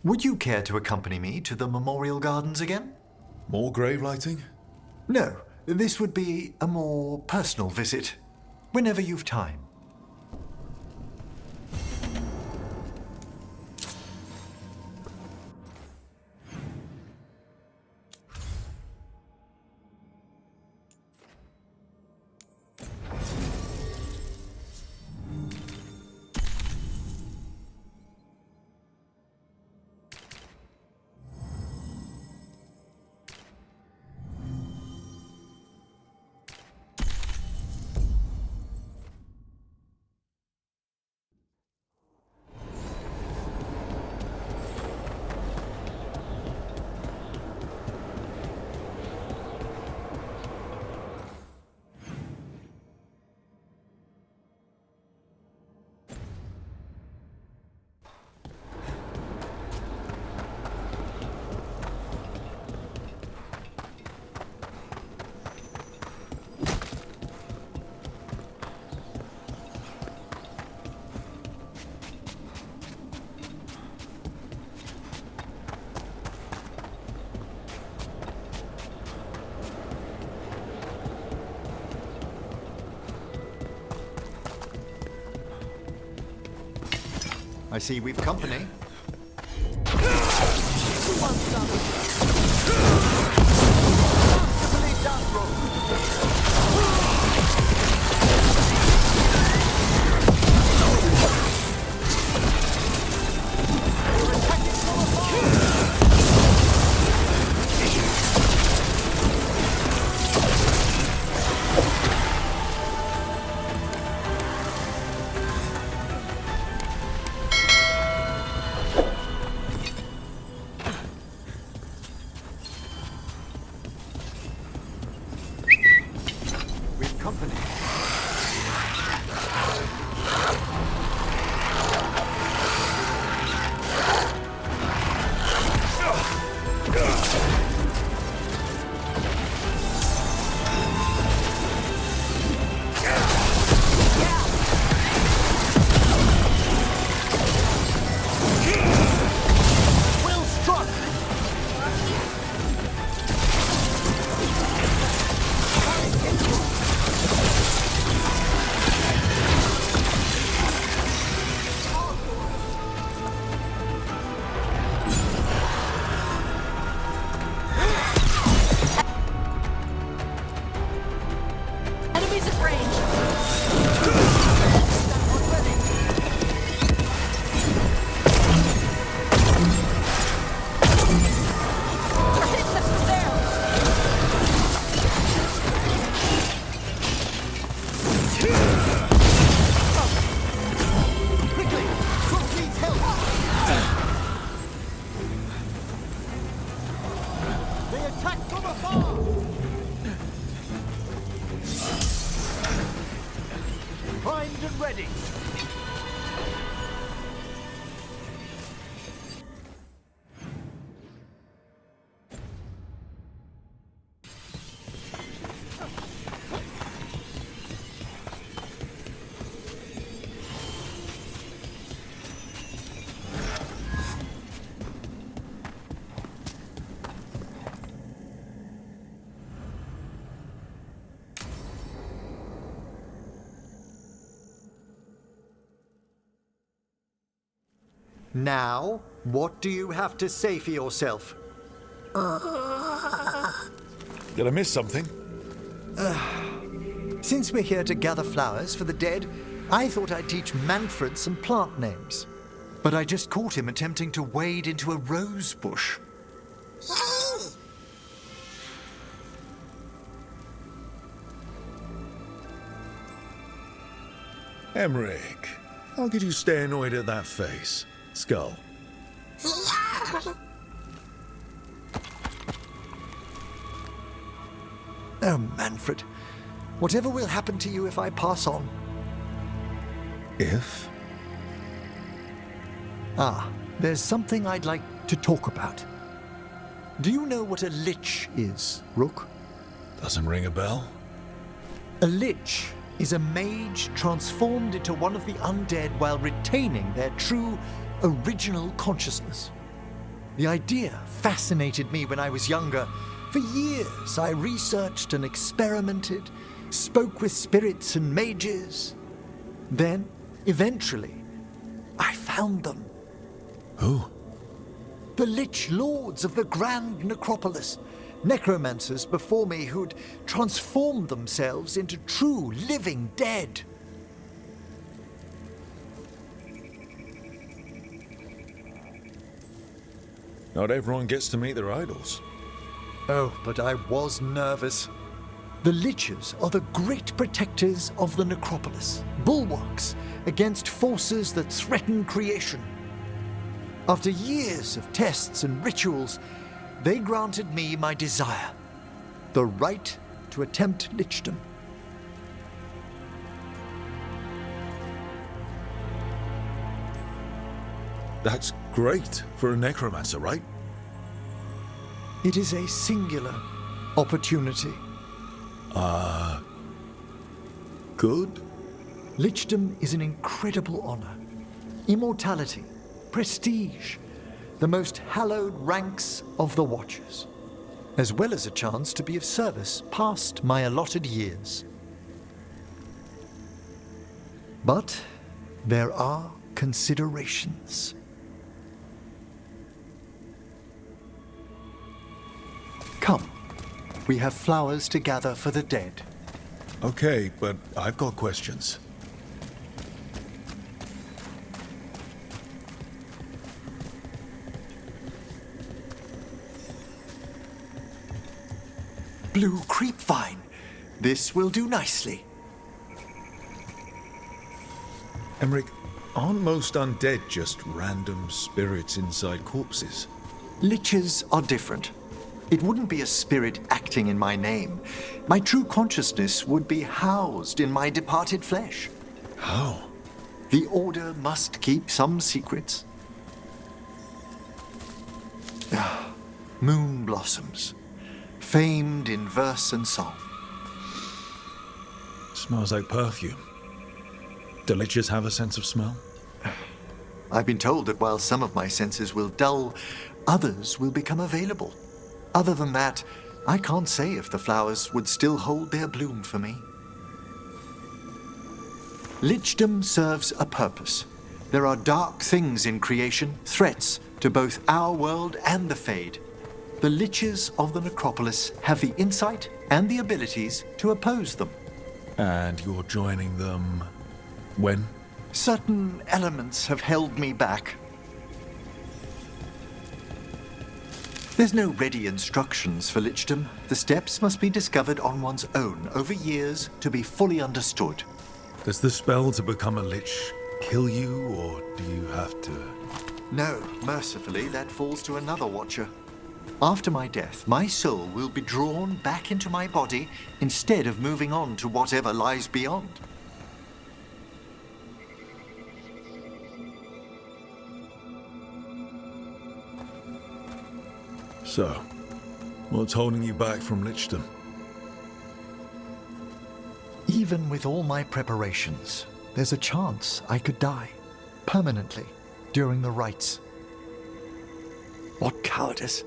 Would you care to accompany me to the Memorial Gardens again? More grave lighting? No, this would be a more personal visit, whenever you've time. I see we've company. Now, what do you have to say for yourself? Did I miss something? Since we're here to gather flowers for the dead, I thought I'd teach Manfred some plant names. But I just caught him attempting to wade into a rose bush. Emmrich, how could you stay annoyed at that face? Skull. Oh, Manfred. Whatever will happen to you if I pass on? If? There's something I'd like to talk about. Do you know what a lich is, Rook? Doesn't ring a bell? A lich is a mage transformed into one of the undead while retaining their true, original consciousness. The idea fascinated me when I was younger. For years, I researched and experimented, spoke with spirits and mages. Then, eventually, I found them. Who? The Lich Lords of the Grand Necropolis. Necromancers before me who'd transformed themselves into true living dead. Not everyone gets to meet their idols. Oh, but I was nervous. The Liches are the great protectors of the necropolis, bulwarks against forces that threaten creation. After years of tests and rituals, they granted me my desire, the right to attempt lichdom. That's great for a necromancer, right? It is a singular opportunity. Good? Lichdom is an incredible honor. Immortality, prestige, the most hallowed ranks of the Watchers, as well as a chance to be of service past my allotted years. But there are considerations. Come, we have flowers to gather for the dead. Okay, but I've got questions. Blue creepvine. This will do nicely. Emmrich, aren't most undead just random spirits inside corpses? Liches are different. It wouldn't be a spirit acting in my name. My true consciousness would be housed in my departed flesh. How? The Order must keep some secrets. Moon blossoms, famed in verse and song. Smells like perfume. Do liches have a sense of smell? I've been told that while some of my senses will dull, others will become available. Other than that, I can't say if the flowers would still hold their bloom for me. Lichdom serves a purpose. There are dark things in creation, threats to both our world and the Fade. The Liches of the Necropolis have the insight and the abilities to oppose them. And you're joining them when? Certain elements have held me back. There's no ready instructions for lichdom. The steps must be discovered on one's own over years to be fully understood. Does the spell to become a lich kill you, or do you have to? No, mercifully, that falls to another watcher. After my death, my soul will be drawn back into my body instead of moving on to whatever lies beyond. So, what's holding you back from lichdom? Even with all my preparations, there's a chance I could die permanently during the rites. What cowardice!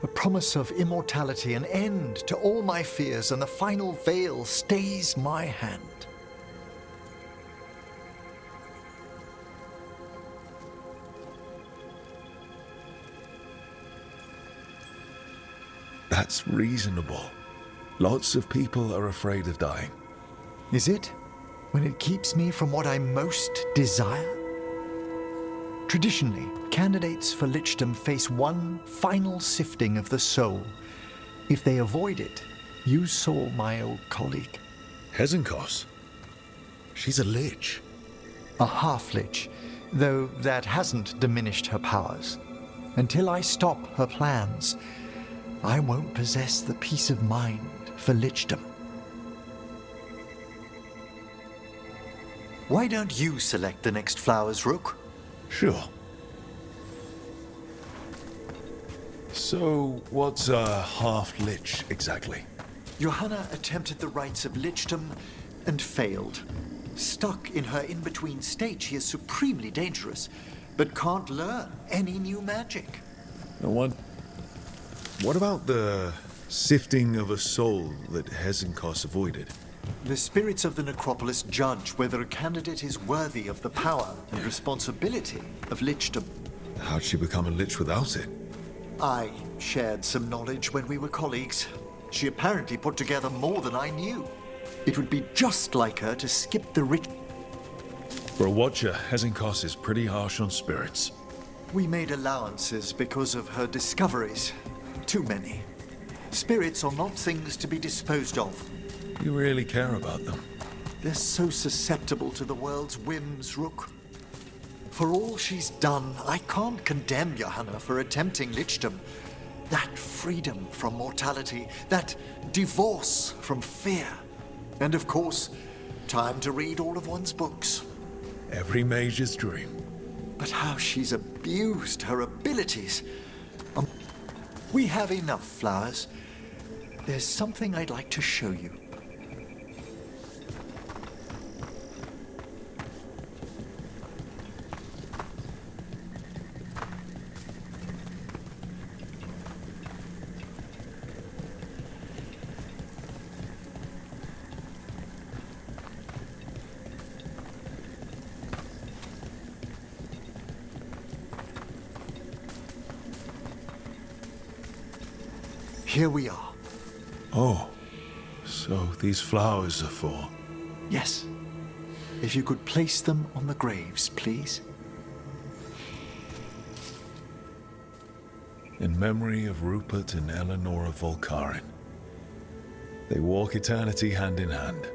A promise of immortality, an end to all my fears, and the final veil stays my hand. That's reasonable. Lots of people are afraid of dying. Is it? When it keeps me from what I most desire? Traditionally, candidates for lichdom face one final sifting of the soul. If they avoid it, you saw my old colleague. Hezenkos? She's a lich. A half-lich, though that hasn't diminished her powers. Until I stop her plans, I won't possess the peace of mind for lichdom. Why don't you select the next flowers, Rook? Sure. So, what's a half-lich exactly? Johanna attempted the rites of lichdom and failed. Stuck in her in-between state, she is supremely dangerous, but can't learn any new magic. No one. What about the sifting of a soul that Hesenkos avoided? The spirits of the necropolis judge whether a candidate is worthy of the power and responsibility of lichdom. How'd she become a lich without it? I shared some knowledge when we were colleagues. She apparently put together more than I knew. It would be just like her to skip the ritual. For a watcher, Hesenkos is pretty harsh on spirits. We made allowances because of her discoveries. Too many. Spirits are not things to be disposed of. You really care about them. They're so susceptible to the world's whims, Rook. For all she's done, I can't condemn Johanna for attempting lichdom. That freedom from mortality, that divorce from fear. And of course, time to read all of one's books. Every mage's dream. But how she's abused her abilities. We have enough flowers. There's something I'd like to show you. Here we are. Oh, so these flowers are for... Yes. If you could place them on the graves, please. In memory of Rupert and Eleanor Volkaren. They walk eternity hand in hand.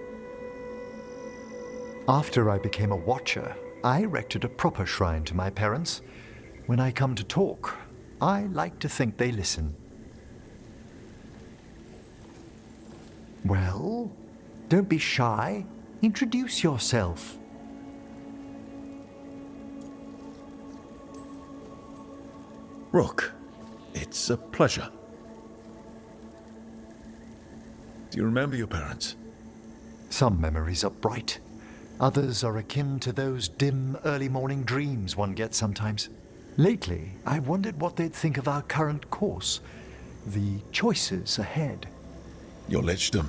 After I became a watcher, I erected a proper shrine to my parents. When I come to talk, I like to think they listen. Well, don't be shy. Introduce yourself. Rook, it's a pleasure. Do you remember your parents? Some memories are bright. Others are akin to those dim early morning dreams one gets sometimes. Lately, I wondered what they'd think of our current course, the choices ahead. Your lichdom.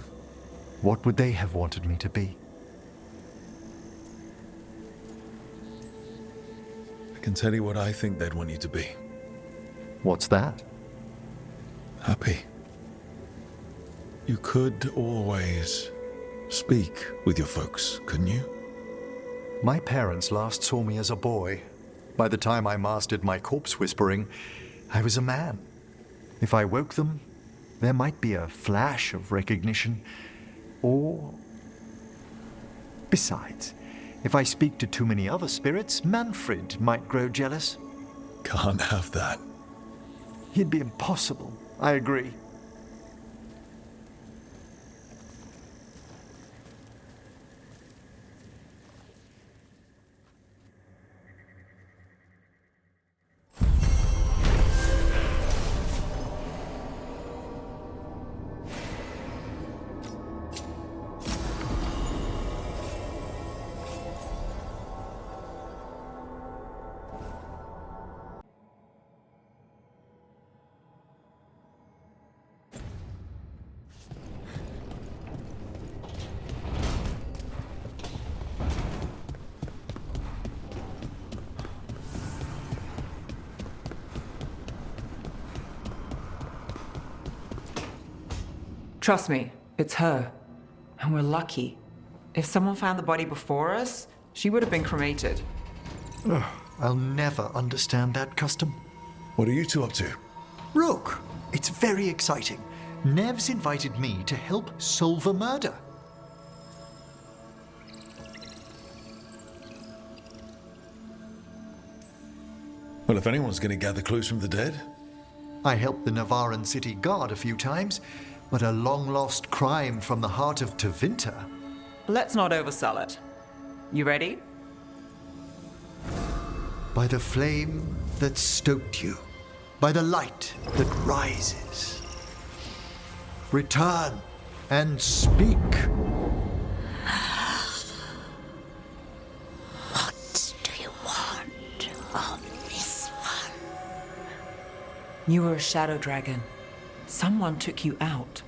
What would they have wanted me to be? I can tell you what I think they'd want you to be. What's that? Happy. You could always speak with your folks, couldn't you? My parents last saw me as a boy. By the time I mastered my corpse whispering, I was a man. If I woke them, there might be a flash of recognition, or... Besides, if I speak to too many other spirits, Manfred might grow jealous. Can't have that. He'd be impossible, I agree. Trust me, it's her. And we're lucky. If someone found the body before us, she would have been cremated. Ugh, I'll never understand that custom. What are you two up to? Rook, it's very exciting. Nev's invited me to help solve a murder. Well, if anyone's going to gather clues from the dead... I helped the Navaran city guard a few times, but a long-lost crime from the heart of Tevinter. Let's not oversell it. You ready? By the flame that stoked you, by the light that rises. Return and speak. What do you want of this one? You were a shadow dragon. Someone took you out.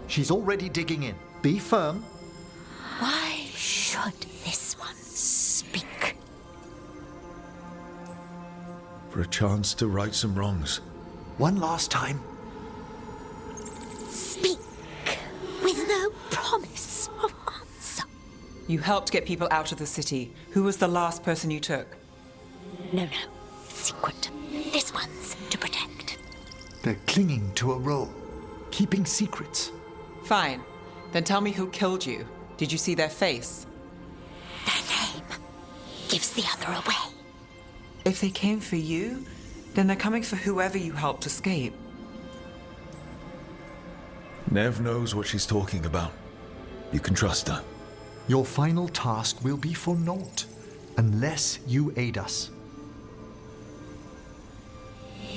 She's already digging in. Be firm. Why should this one speak? For a chance to right some wrongs. One last time. Speak with no promise of answer. You helped get people out of the city. Who was the last person you took? No. Secret. This one's to protect. They're clinging to a role, keeping secrets. Fine. Then tell me who killed you. Did you see their face? Their name gives the other away. If they came for you, then they're coming for whoever you helped escape. Nev knows what she's talking about. You can trust her. Your final task will be for naught, unless you aid us.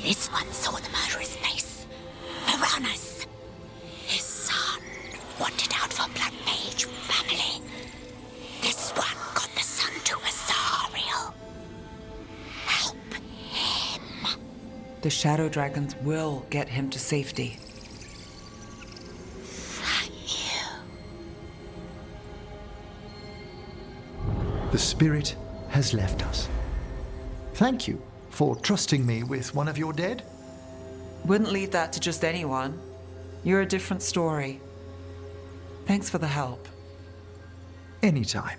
This one saw the murderer's face. Piranhas. His son wanted out for blood mage family. This one got the son to Azariel. Help him. The shadow dragons will get him to safety. Thank you. The spirit has left us. Thank you for trusting me with one of your dead. Wouldn't leave that to just anyone. You're a different story. Thanks for the help. Anytime.